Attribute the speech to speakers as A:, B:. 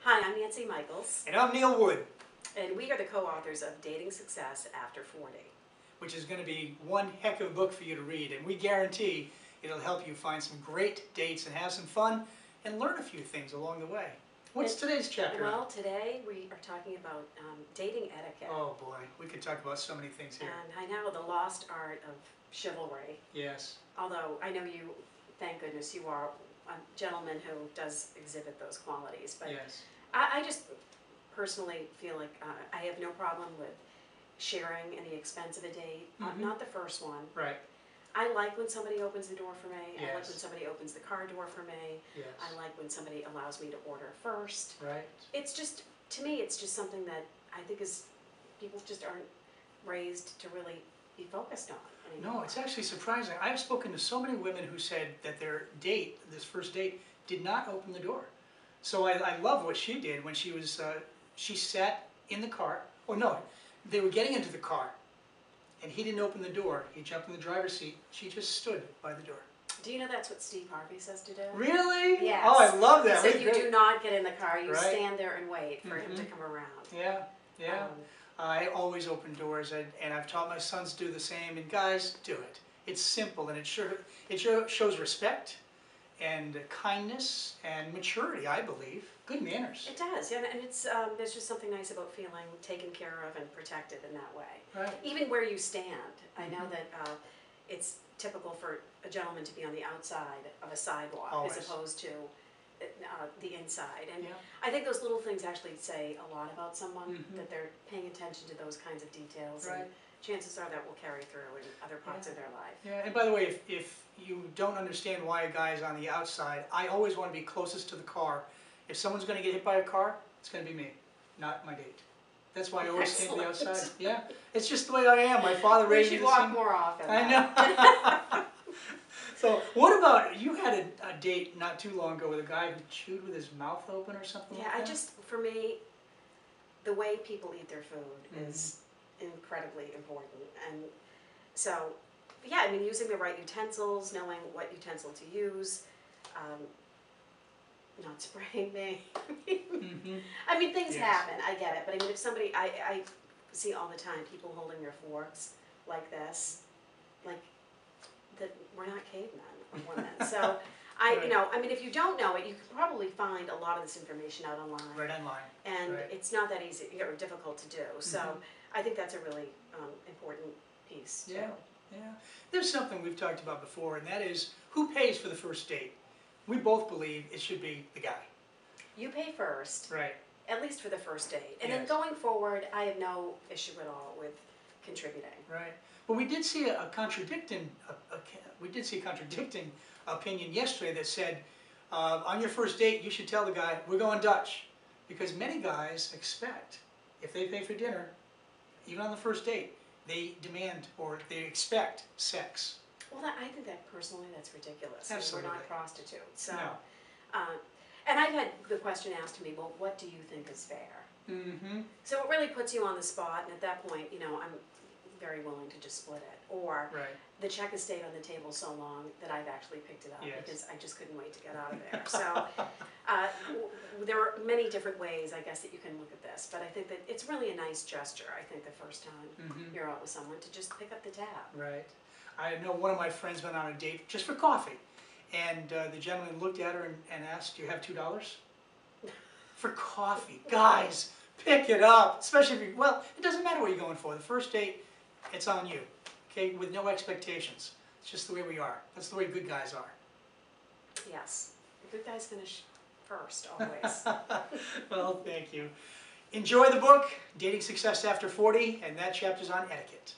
A: Hi, I'm Nancy Michaels,
B: And I'm Neil Wood,
A: and we are the co-authors of Dating Success After 40.
B: which is going to be one heck of a book for you to read, and we guarantee it'll help you find some great dates and have some fun and learn a few things along the way. What's today's chapter?
A: Well, today we are talking about dating etiquette.
B: Oh boy, we could talk about so many things here.
A: And I know the lost art of chivalry.
B: Yes.
A: Although I know you, thank goodness, you are a gentleman who does exhibit those qualities. But
B: Yes.
A: I just personally feel like I have no problem with sharing in the expense of a date. Not the first one.
B: Right.
A: I like when somebody opens the door for me.
B: Yes.
A: I like when somebody opens the car door for me.
B: Yes.
A: I like when somebody allows me to order first.
B: Right.
A: It's just, to me, it's just something that I think is, people just aren't raised to really be focused on anymore.
B: No, it's actually surprising. I've spoken to so many women who said that their date, this first date, did not open the door. So I love what she did when she was, she sat in the car. Oh no, they were getting into the car and he didn't open the door. He jumped in the driver's seat. She just stood by the door.
A: Do you know that's what Steve Harvey says to do?
B: Really?
A: Yes.
B: Oh, I love that.
A: So you do not get in the car. You
B: Right.
A: stand there and wait for him to come around.
B: Yeah, yeah. I always open doors, and I've taught my sons to do the same. And guys, do it. It's simple, and it shows respect and kindness and maturity. I believe good manners.
A: It does, and it's there's just something nice about feeling taken care of and protected in that way.
B: Right.
A: Even where you stand, I know that it's typical for a gentleman to be on the outside of a sidewalk
B: Always.
A: as opposed to the inside. And
B: Yeah.
A: I think those little things actually say a lot about someone, that they're paying attention to those kinds of details.
B: Right.
A: And chances are that will carry through in other parts of their life.
B: Yeah, and by the way, if you don't understand why a guy's on the outside, I always want to be closest to the car. If someone's going to get hit by a car, it's going to be me, not my date. That's why I always stay to the outside. Yeah, it's just the way I am. My father raised me
A: We
B: the
A: should
B: same.
A: walk more often.
B: I know. So, what about, you had a date not too long ago with a guy who chewed with his mouth open or something
A: Yeah,
B: like that?
A: for me, the way people eat their food is incredibly important. And so, yeah, I mean, using the right utensils, knowing what utensil to use, not spraying me. I mean, things
B: Yes.
A: happen, I get it. But I mean, if somebody, I see all the time people holding their forks like this, like, that we're not cavemen or women. So, you know, I mean, if you don't know it, you can probably find a lot of this information out online.
B: Right online.
A: And
B: Right.
A: it's not that easy or difficult to do. So I think that's a really important piece too.
B: Yeah, yeah. There's something we've talked about before, and that is who pays for the first date. We both believe it should be the guy.
A: You pay first,
B: Right.
A: at least for the first date. And then
B: Yes.
A: going forward, I have no issue at all with contributing.
B: Right. But we did see a contradicting opinion yesterday that said, on your first date, you should tell the guy, we're going Dutch. Because many guys expect, if they pay for dinner, even on the first date, they demand or they expect sex.
A: Well, I think that personally, that's ridiculous.
B: Absolutely.
A: I mean, we're not prostitutes. So,
B: No.
A: and I've had the question asked to me, well, what do you think is fair? So it really puts you on the spot, and at that point, you know, I'm very willing to just split it. Or
B: Right.
A: the check has stayed on the table so long that I've actually picked it up
B: Yes.
A: because I just couldn't wait to get out of there. So there are many different ways, I guess, that you can look at this. But I think that it's really a nice gesture, I think, the first time you're out with someone to just pick up the tab.
B: Right. I know one of my friends went on a date just for coffee. And the gentleman looked at her and asked, do you have $2? For coffee. Guys, pick it up. Especially if you, well, it doesn't matter what you're going for. The first date, it's on you. Okay, with no expectations. It's just the way we are. That's the way good guys are.
A: Yes. The good guys finish first, always.
B: Well, thank you. Enjoy the book, Dating Success After 40, and that chapter's on etiquette.